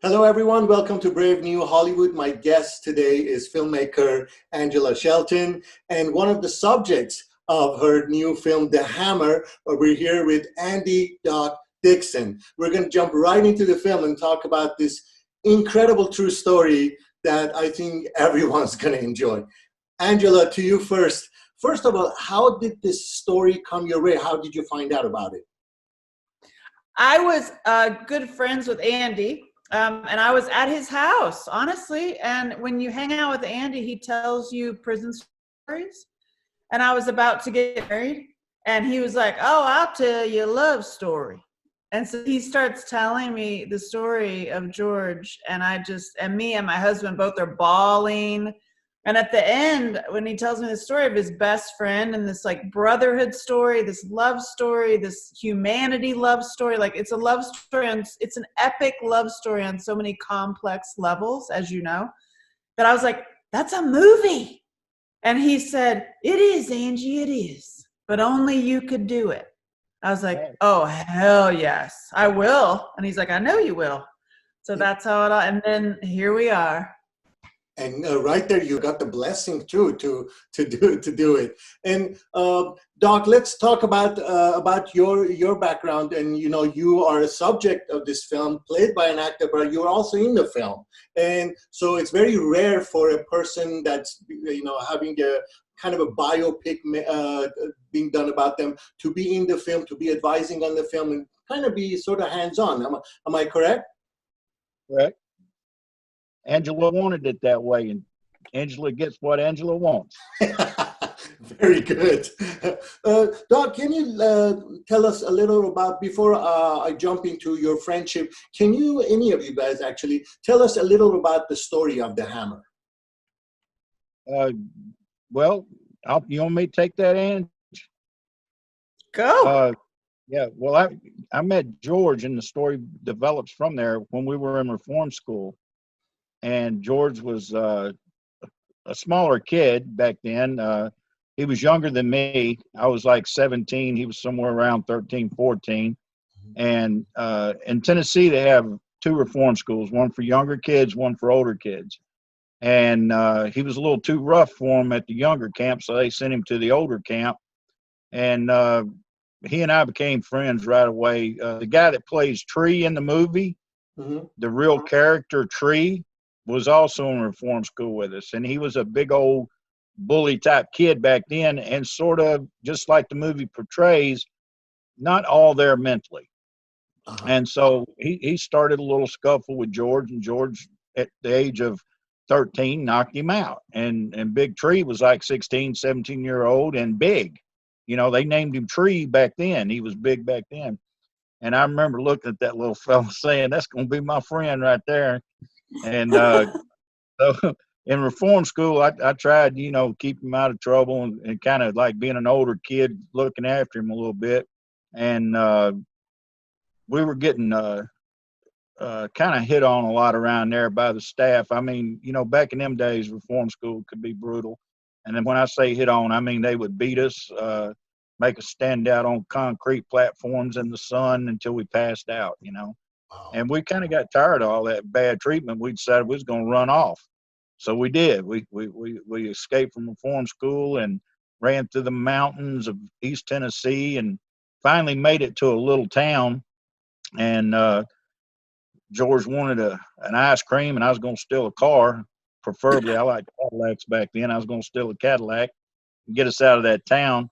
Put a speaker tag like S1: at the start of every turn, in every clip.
S1: Hello, everyone. Welcome to Brave New Hollywood. My guest today is filmmaker Angela Shelton, and one of the subjects of her new film, The Hammer. We're here with Doc Dixon. We're going to jump right into the film and talk about this incredible true story that I think everyone's going to enjoy. Angela, to you first. First of all, how did this story come your way? How did you find out about it?
S2: I was good friends with Andy. And I was at his house, honestly. And when you hang out with Andy, he tells you prison stories. And I was about to get married. And he was like, oh, I'll tell you a love story. And so he starts telling me the story of George. And me and my husband both are bawling. And at the end, when he tells me the story of his best friend and this like brotherhood story, this love story, this humanity love story, like it's a love story and it's an epic love story on so many complex levels, as you know, that I was like, that's a movie. And he said, it is, Angie, it is, but only you could do it. I was like, oh, hell yes, I will. And he's like, I know you will. So that's how it all, and then here we are.
S1: And right there, you got the blessing too to do it. And Doc, let's talk about your background. And you are a subject of this film, played by an actor, but you're also in the film. And so it's very rare for a person that's having a kind of a biopic being done about them to be in the film, to be advising on the film, and kind of be sort of hands-on. Am I correct?
S3: Correct. Angela wanted it that way, and Angela gets what Angela wants.
S1: Very good. Doc, can you tell us a little about, before I jump into your friendship, can you, any of you guys actually, tell us a little about the story of The Hammer?
S3: Well, you want me to take that, Ange?
S2: Go.
S3: Yeah, well, I met George, and the story develops from there when we were in reform school. And George was a smaller kid back then. He was younger than me. I was like 17. He was somewhere around 13, 14. And in Tennessee, they have two reform schools, one for younger kids, one for older kids. And he was a little too rough for him at the younger camp, so they sent him to the older camp. And he and I became friends right away. The guy that plays Tree in the movie, the real character Tree, was also in reform school with us, and he was a big old bully type kid back then, and sort of just like the movie portrays, not all there mentally. And so he started a little scuffle with George, and George at the age of 13 knocked him out, and Big Tree was like 16, 17-year-old and big. They named him Tree back then. He was big back then. And I remember looking at that little fella saying, that's going to be my friend right there. And so in reform school, I tried, keep him out of trouble and kind of like being an older kid, looking after him a little bit. And we were getting kind of hit on a lot around there by the staff. I mean, back in them days, reform school could be brutal. And then when I say hit on, I mean they would beat us, make us stand out on concrete platforms in the sun until we passed out, Wow. And we kind of got tired of all that bad treatment. We decided we was going to run off. So we did. We escaped from reform school and ran through the mountains of East Tennessee and finally made it to a little town. And George wanted an ice cream, and I was going to steal a car. Preferably, I liked Cadillacs back then. I was going to steal a Cadillac and get us out of that town.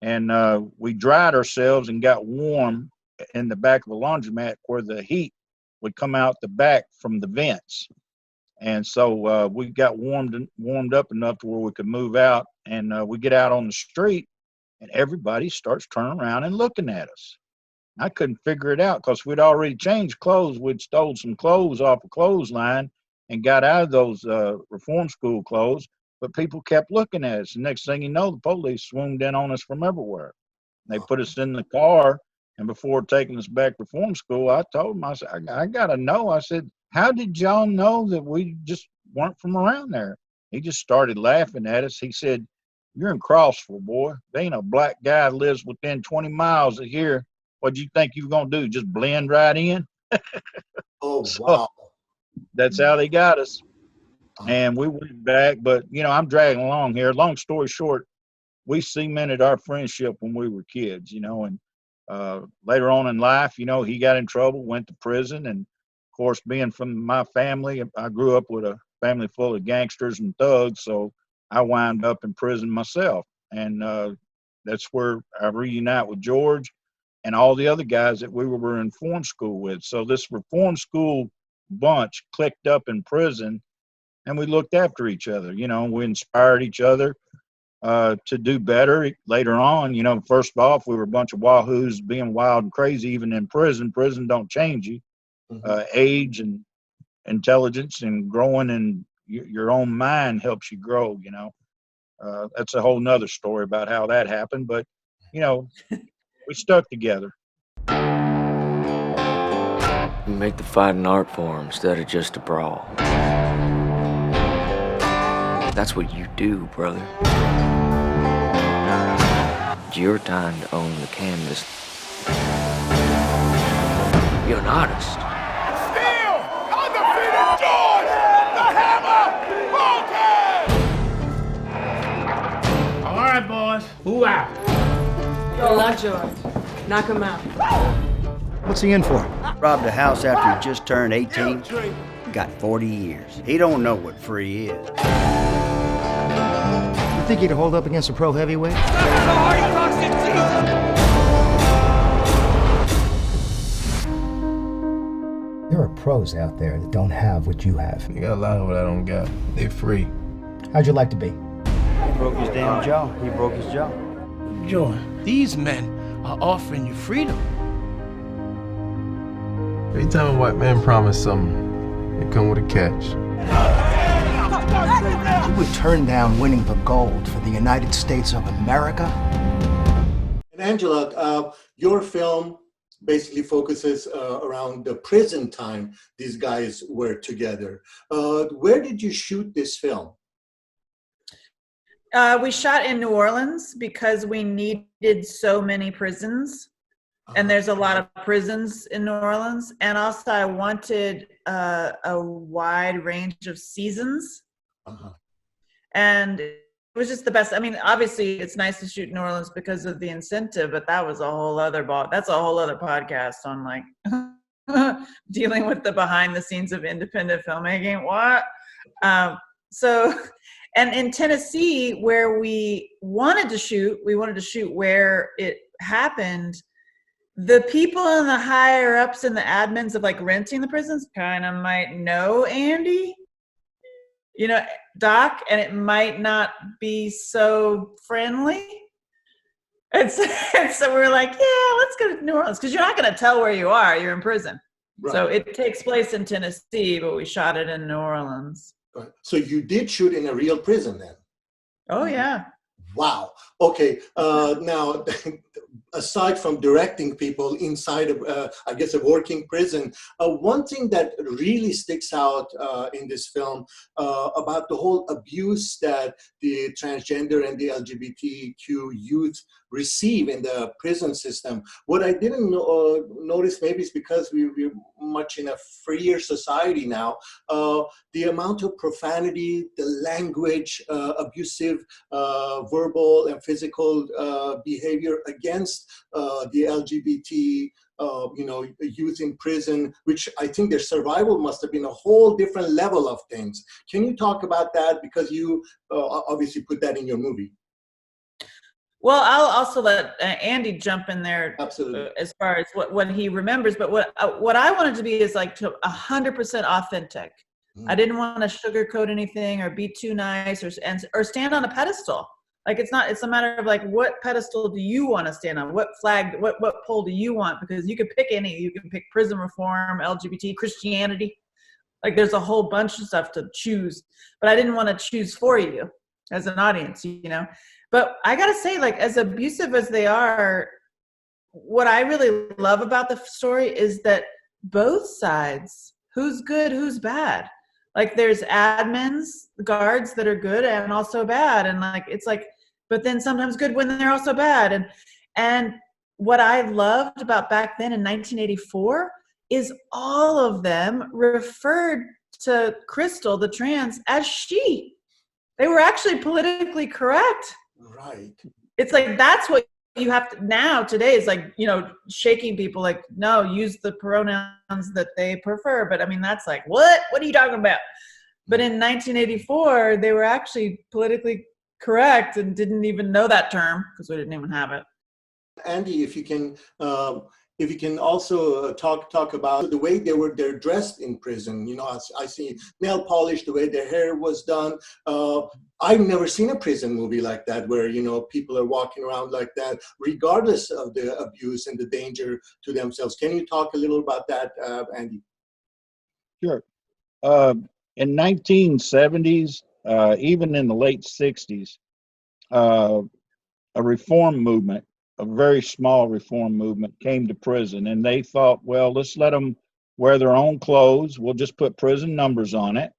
S3: And we dried ourselves and got warm in the back of a laundromat where the heat would come out the back from the vents. And so we got warmed up enough to where we could move out, and we get out on the street and everybody starts turning around and looking at us. I couldn't figure it out because we'd already changed clothes. We'd stole some clothes off a clothesline and got out of those reform school clothes, but people kept looking at us. The next thing you know, the police swooned in on us from everywhere. They put us in the car. And before taking us back to reform school, I told him, I said, I got to know. I said, how did y'all know that we just weren't from around there? He just started laughing at us. He said, you're in Crossville, boy. There ain't a black guy that lives within 20 miles of here. What do you think you're going to do? Just blend right in?
S1: Oh, wow.
S3: that's how they got us. And we went back, but I'm dragging along here. Long story short, we cemented our friendship when we were kids, and later on in life, he got in trouble, went to prison. And of course, being from my family, I grew up with a family full of gangsters and thugs. So I wound up in prison myself. And that's where I reunite with George and all the other guys that we were in reform school with. So this reform school bunch clicked up in prison, and we looked after each other. We inspired each other to do better later on. First off, we were a bunch of wahoos being wild and crazy, even in prison. Prison don't change you. Age and intelligence and growing in your own mind helps you grow. That's a whole nother story about how that happened. But, we stuck together.
S4: You make the fight an art form instead of just a brawl. That's what you do, brother. It's your time to own the canvas. You're an artist.
S5: Still undefeated George, the Hammer Vulcan! All right, boys, who out?
S6: Not George. Knock him out.
S7: What's he in for? Robbed a house after he just turned 18. Got 40 years. He don't know what free is.
S8: You think he'd hold up against a pro heavyweight? There are pros out there that don't have what you have.
S9: You got a lot of what I don't got. They're free.
S8: How'd you like to be?
S7: He broke his damn jaw. He broke his jaw.
S5: George, these men are offering you freedom.
S9: Every time a white man promise something, it come with a catch.
S8: You would turn down winning the gold for the United States of America?
S1: And Angela, your film basically focuses around the prison time these guys were together. Where did you shoot this film?
S2: We shot in New Orleans because we needed so many prisons. And there's a lot of prisons in New Orleans. And also I wanted a wide range of seasons. And it was just the best. I mean, obviously it's nice to shoot in New Orleans because of the incentive, but that was a whole other that's a whole other podcast on like dealing with the behind the scenes of independent filmmaking. What? And in Tennessee, where we wanted to shoot where it happened. The people in the higher ups and the admins of like renting the prisons kind of might know Andy, Doc, and it might not be so friendly. And so we were like, yeah, let's go to New Orleans because you're not going to tell where you are. You're in prison. Right. So it takes place in Tennessee, but we shot it in New Orleans.
S1: Right. So you did shoot in a real prison then?
S2: Oh, yeah.
S1: Wow. Okay. Now, aside from directing people inside of, I guess, a working prison, one thing that really sticks out in this film about the whole abuse that the transgender and the LGBTQ youth receive in the prison system. What I didn't notice, maybe it's because we're much in a freer society now, the amount of profanity, the language, abusive verbal and physical behavior against the LGBT youth in prison, which I think their survival must have been a whole different level of things. Can you talk about that? Because you obviously put that in your movie.
S2: Well, I'll also let Andy jump in there.
S1: Absolutely.
S2: As far as what he remembers. But what I wanted to be is like 100% authentic. I didn't want to sugarcoat anything or be too nice or stand on a pedestal. Like it's a matter of like, what pedestal do you want to stand on? What flag, what pole do you want? Because you could pick any. You can pick prison reform, LGBT, Christianity. Like there's a whole bunch of stuff to choose. But I didn't want to choose for you as an audience, But I got to say, like, as abusive as they are, what I really love about the story is that both sides, who's good, who's bad. Like, there's admins, guards that are good and also bad. And, like, it's like, but then sometimes good when they're also bad. And what I loved about back then in 1984 is all of them referred to Crystal, the trans, as she. They were actually politically correct.
S1: Right.
S2: It's like, that's what you have to, now today is like, you know, shaking people like, no, use the pronouns that they prefer. But I mean, that's like, what are you talking about? But in 1984, they were actually politically correct and didn't even know that term because we didn't even have it.
S1: Andy, if you can also talk about the way they're dressed in prison. You know, I see nail polish, the way their hair was done. I've never seen a prison movie like that, where, you know, people are walking around like that, regardless of the abuse and the danger to themselves. Can you talk a little about that, Andy?
S3: Sure. In 1970s, even in the late 60s, a reform movement, a very small reform movement, came to prison, and they thought, well, let's let them wear their own clothes. We'll just put prison numbers on it.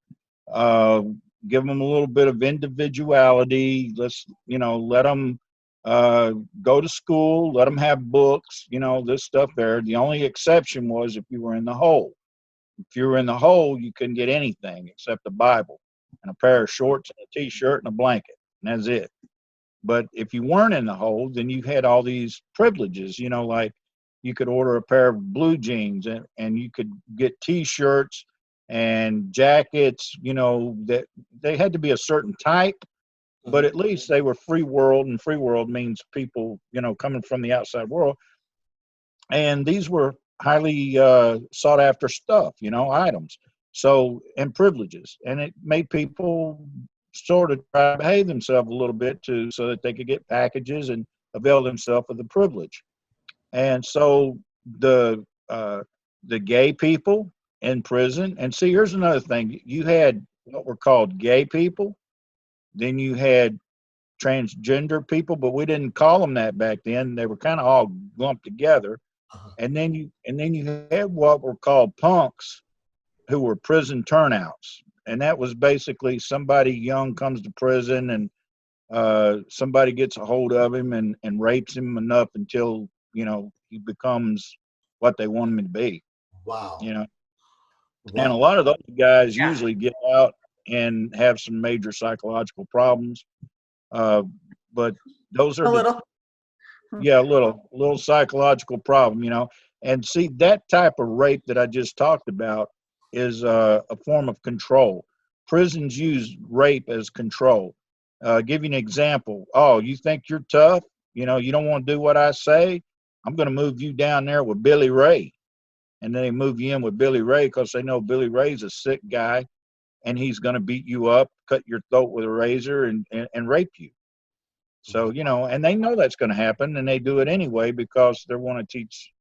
S3: Give them a little bit of individuality. Let's, you know, let them go to school. Let them have books. You know, this stuff there. The only exception was if you were in the hole. If you were in the hole, you couldn't get anything except a Bible and a pair of shorts and a T-shirt and a blanket, and that's it. But if you weren't in the hole, then you had all these privileges, you know, like you could order a pair of blue jeans and you could get T-shirts and jackets, you know, that they had to be a certain type, but at least they were free world, and free world means people, you know, coming from the outside world. And these were highly sought after stuff, you know, items. So, and privileges. And it made people sort of try to behave themselves a little bit too, so that they could get packages and avail themselves of the privilege. And so the gay people in prison, and see, here's another thing. You had what were called gay people, then you had transgender people, but we didn't call them that back then. They were kind of all lumped together. And then you had what were called punks, who were prison turnouts. And that was basically somebody young comes to prison and somebody gets a hold of him and rapes him enough until, you know, he becomes what they want him to be.
S1: Wow.
S3: You know,
S1: Wow.
S3: and a lot of those guys usually get out and have some major psychological problems. But those are
S2: A little.
S3: Yeah, a little psychological problem, you know. And see, that type of rape that I just talked about is a form of control. Prisons use rape as control. Give you an example. Oh, you think you're tough? You know, you don't want to do what I say? I'm going to move you down there with Billy Ray. And then they move you in with Billy Ray because they know Billy Ray's a sick guy and he's going to beat you up, cut your throat with a razor, and rape you. So, you know, and they know that's going to happen, and they do it anyway because they want to teach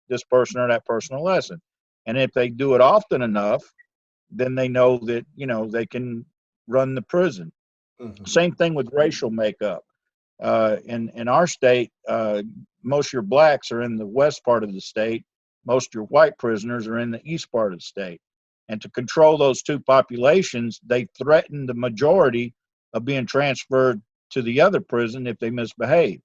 S3: this person or that person a lesson. And if they do it often enough, then they know that, you know, they can run the prison. Mm-hmm. Same thing with racial makeup. In our state, most of your blacks are in the west part of the state. Most of your white prisoners are in the east part of the state. And to control those two populations, they threaten the majority of being transferred to the other prison if they misbehave,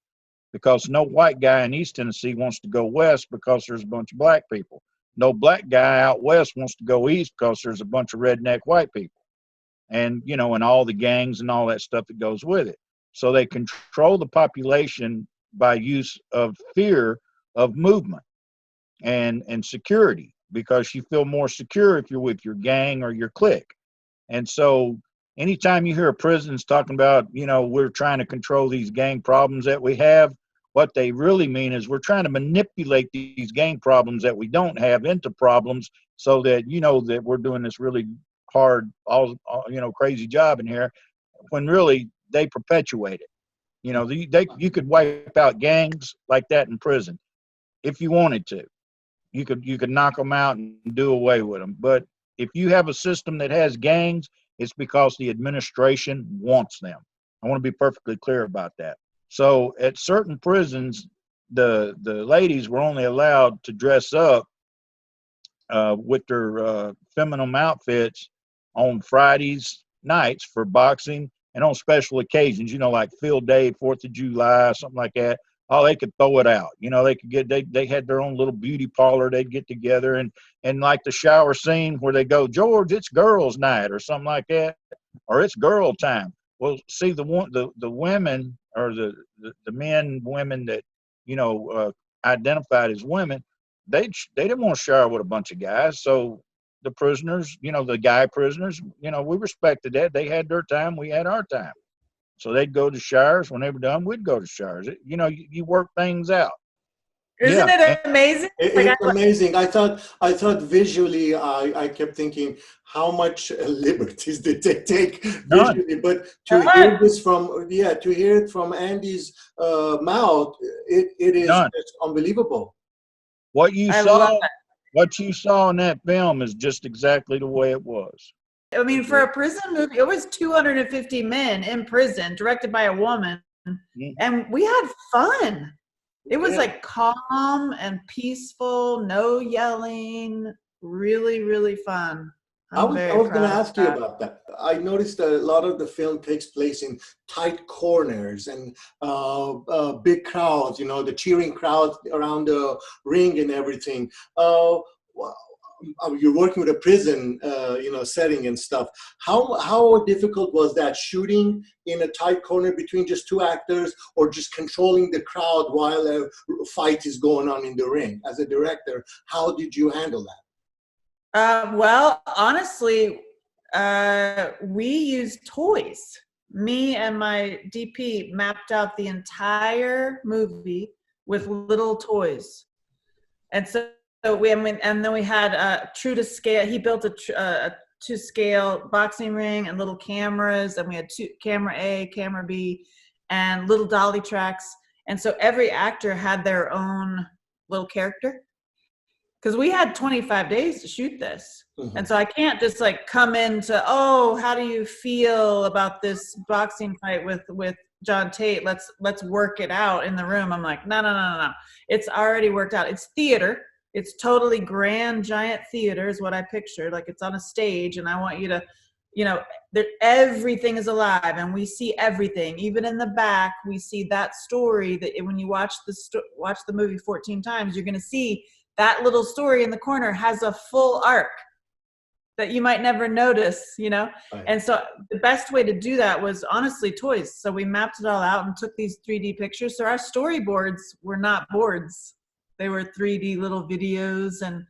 S3: because no white guy in East Tennessee wants to go west because there's a bunch of black people. No black guy out west wants to go east because there's a bunch of redneck white people, and, you know, and all the gangs and all that stuff that goes with it. So they control the population by use of fear of movement and security, because you feel more secure if you're with your gang or your clique. And so anytime you hear prisons talking about, you know, we're trying to control these gang problems that we have, what they really mean is we're trying to manipulate these gang problems that we don't have into problems, so that, you know, that we're doing this really hard, all you know, crazy job in here, when really they perpetuate it. You know, you could wipe out gangs like that in prison if you wanted to. You could knock them out and do away with them. But if you have a system that has gangs, it's because the administration wants them. I want to be perfectly clear about that. So at certain prisons, the ladies were only allowed to dress up with their feminine outfits on Fridays nights for boxing, and on special occasions, you know, like field day, 4th of July, something like that. oh, they could throw it out. You know, they could get, they had their own little beauty parlor. They'd get together and like the shower scene where they go, George, it's girls' night or something like that, or it's girl time. Well, see, the women or the men, women that, you know, identified as women, they didn't want to shower with a bunch of guys. So the prisoners, you know, the guy prisoners, you know, we respected that. They had their time, we had our time. So they'd go to showers. When they were done, we'd go to showers. You know, you work things out.
S2: Isn't it amazing?
S1: It's amazing. I thought visually, I kept thinking, how much liberties did they take visually? But to hear this to hear it from Andy's mouth, it is just unbelievable.
S3: What you saw in that film is just exactly the way it was.
S2: I mean, for a prison movie, it was 250 men in prison, directed by a woman, and we had fun. It was like calm and peaceful, no yelling, really, really fun.
S1: I was going to ask you about that. I noticed that a lot of the film takes place in tight corners and big crowds, you know, the cheering crowds around the ring and everything. You're working with a prison, you know, setting and stuff. How difficult was that, shooting in a tight corner between just two actors, or just controlling the crowd while a fight is going on in the ring? As a director, how did you handle that?
S2: Well, honestly, we used toys. Me and my DP mapped out the entire movie with little toys, and so and then we had true to scale. He built a to scale boxing ring and little cameras, and we had camera A, camera B, and little dolly tracks. And so every actor had their own little character, because we had 25 days to shoot this. And so I can't just like come into, oh, how do you feel about this boxing fight with John Tate? Let's work it out in the room. I'm like, no. It's already worked out. It's theater. It's totally grand, giant theater is what I pictured. Like it's on a stage, and I want you to, you know, everything is alive, and we see everything. Even in the back, we see that story that when you watch the movie 14 times, you're going to see that little story in the corner has a full arc that you might never notice, you know? Right. And so the best way to do that was honestly toys. So we mapped it all out and took these 3D pictures. So our storyboards were not boards. They were 3D little videos, and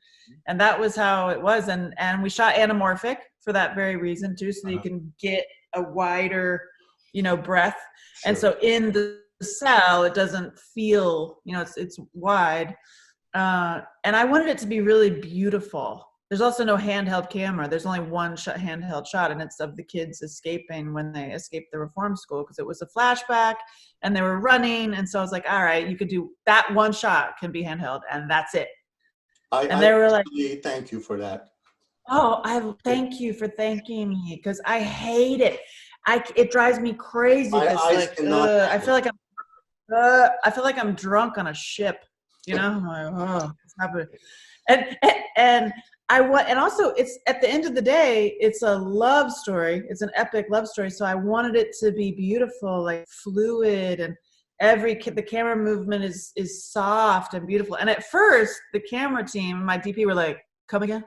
S2: that was how it was. And we shot anamorphic for that very reason too, so that you can get a wider, you know, breadth. Sure. And so in the cell, it doesn't feel, you know, it's wide. And I wanted it to be really beautiful. There's also no handheld camera. There's only one handheld shot, and it's of the kids escaping when they escaped the reform school, because it was a flashback and they were running. And so I was like, all right, you could do that one shot can be handheld, and that's it. They were like,
S1: thank you for that.
S2: Oh, I thank you for thanking me, because I hate it. It drives me crazy. I feel like I'm drunk on a ship. You know, I'm like, oh, it's happening. And also it's at the end of the day, it's a love story. It's an epic love story. So I wanted it to be beautiful, like fluid, and the camera movement is soft and beautiful. And at first, the camera team, my DP, were like, "Come again?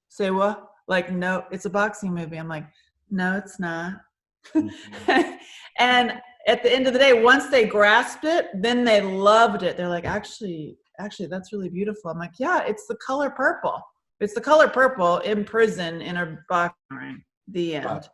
S2: Say what?" Like, "No, it's a boxing movie." I'm like, "No, it's not." And at the end of the day, once they grasped it, then they loved it. They're like, actually, that's really beautiful. I'm like, yeah, it's the color purple. It's the color purple in prison in a boxing ring. The end.